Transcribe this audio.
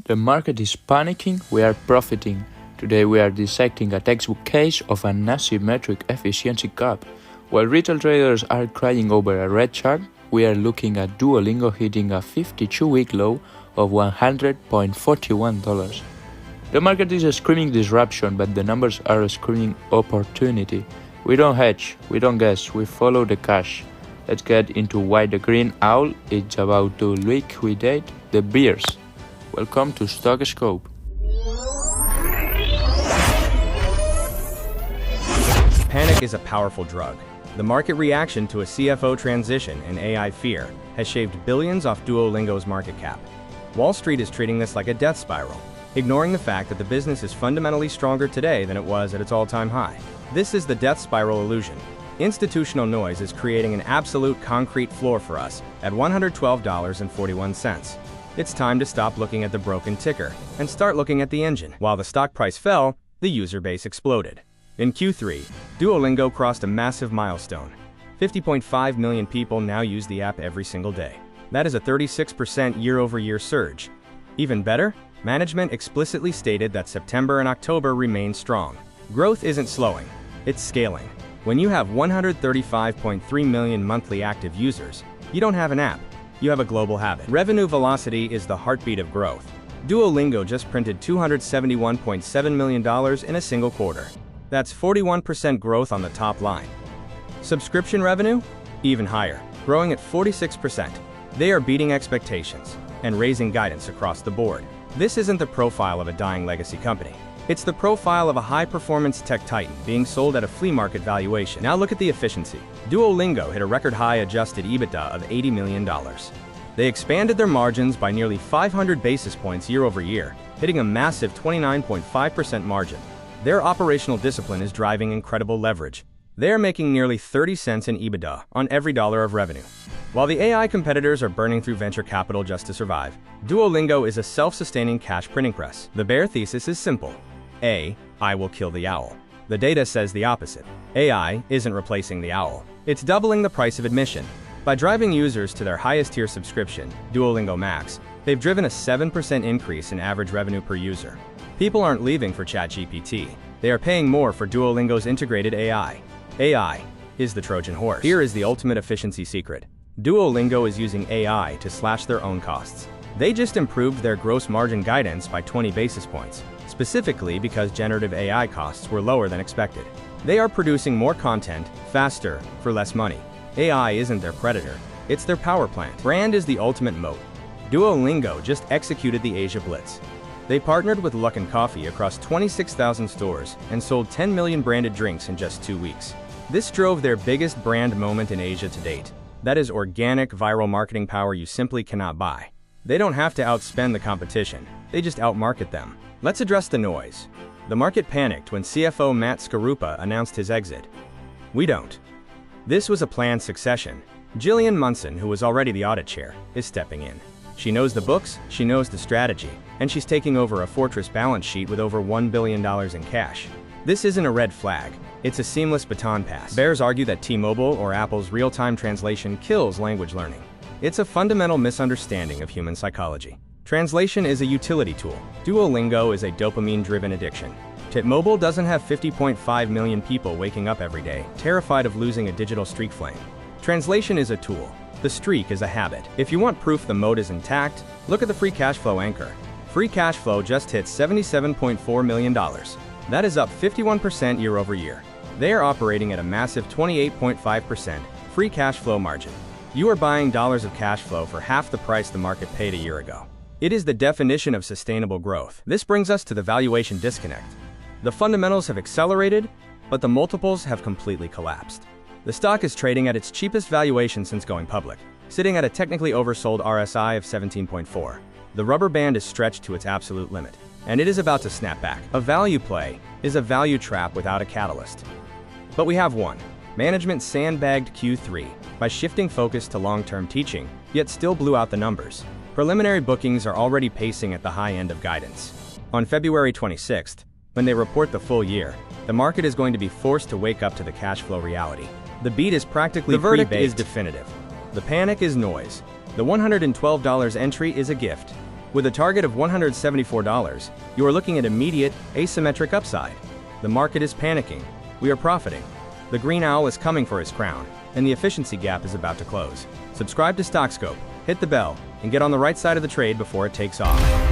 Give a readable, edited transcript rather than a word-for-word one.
The market is panicking, we are profiting. Today we are dissecting a textbook case of an asymmetric efficiency gap. While retail traders are crying over a red chart, we are looking at Duolingo hitting a 52-week low of $100.41. The market is screaming disruption, but the numbers are screaming opportunity. We don't hedge, we don't guess, we follow the cash. Let's get into why the green owl is about to liquidate the bears. Welcome to Stock Scope. Panic is a powerful drug. The market reaction to a CFO transition and AI fear has shaved billions off Duolingo's market cap. Wall Street is treating this like a death spiral, ignoring the fact that the business is fundamentally stronger today than it was at its all-time high. This is the death spiral illusion. Institutional noise is creating an absolute concrete floor for us at $112.41. It's time to stop looking at the broken ticker and start looking at the engine. While the stock price fell, the user base exploded. In Q3, Duolingo crossed a massive milestone. 50.5 million people now use the app every single day. That is a 36% year-over-year surge. Even better, management explicitly stated that September and October remain strong. Growth isn't slowing, it's scaling. When you have 135.3 million monthly active users, you don't have an app, you have a global habit. Revenue velocity is the heartbeat of growth. Duolingo just printed $271.7 million in a single quarter. That's 41% growth on the top line. Subscription revenue? Even higher, growing at 46%. They are beating expectations and raising guidance across the board. This isn't the profile of a dying legacy company. It's the profile of a high-performance tech titan being sold at a flea market valuation. Now look at the efficiency. Duolingo hit a record-high adjusted EBITDA of $80 million. They expanded their margins by nearly 500 basis points year-over-year, hitting a massive 29.5% margin. Their operational discipline is driving incredible leverage. They are making nearly 30 cents in EBITDA on every dollar of revenue. While the AI competitors are burning through venture capital just to survive, Duolingo is a self-sustaining cash printing press. The bear thesis is simple. AI will kill the owl. The data says the opposite. AI isn't replacing the owl. It's doubling the price of admission. By driving users to their highest tier subscription, Duolingo Max, they've driven a 7% increase in average revenue per user. People aren't leaving for ChatGPT. They are paying more for Duolingo's integrated AI. AI is the Trojan horse. Here is the ultimate efficiency secret. Duolingo is using AI to slash their own costs. They just improved their gross margin guidance by 20 basis points, specifically because generative AI costs were lower than expected. They are producing more content, faster, for less money. AI isn't their predator, it's their power plant. Brand is the ultimate moat. Duolingo just executed the Asia Blitz. They partnered with Luckin Coffee across 26,000 stores and sold 10 million branded drinks in just 2 weeks. This drove their biggest brand moment in Asia to date. That is organic viral marketing power you simply cannot buy. They don't have to outspend the competition, they just outmarket them. Let's address the noise. The market panicked when CFO Matt Skaruppa announced his exit. We don't. This was a planned succession. Gillian Munson, who was already the audit chair, is stepping in. She knows the books, she knows the strategy, and she's taking over a fortress balance sheet with over $1 billion in cash. This isn't a red flag, it's a seamless baton pass. Bears argue that T-Mobile or Apple's real-time translation kills language learning. It's a fundamental misunderstanding of human psychology. Translation is a utility tool. Duolingo is a dopamine-driven addiction. T-Mobile doesn't have 50.5 million people waking up every day, terrified of losing a digital streak flame. Translation is a tool. The streak is a habit. If you want proof the moat is intact, look at the free cash flow anchor. Free cash flow just hit $77.4 million. That is up 51% year over year. They are operating at a massive 28.5% free cash flow margin. You are buying dollars of cash flow for half the price the market paid a year ago. It is the definition of sustainable growth. This brings us to the valuation disconnect. The fundamentals have accelerated, but the multiples have completely collapsed. The stock is trading at its cheapest valuation since going public, sitting at a technically oversold RSI of 17.4. The rubber band is stretched to its absolute limit, and it is about to snap back. A value play is a value trap without a catalyst. But we have one. Management sandbagged Q3 by shifting focus to long-term teaching, yet still blew out the numbers. Preliminary bookings are already pacing at the high end of guidance. On February 26th, when they report the full year, the market is going to be forced to wake up to the cash flow reality. The beat is practically pre-baked. The verdict is definitive. The panic is noise. The $112 entry is a gift. With a target of $174, you are looking at immediate, asymmetric upside. The market is panicking. We are profiting. The green owl is coming for his crown, and the efficiency gap is about to close. Subscribe to StockScope, hit the bell, and get on the right side of the trade before it takes off.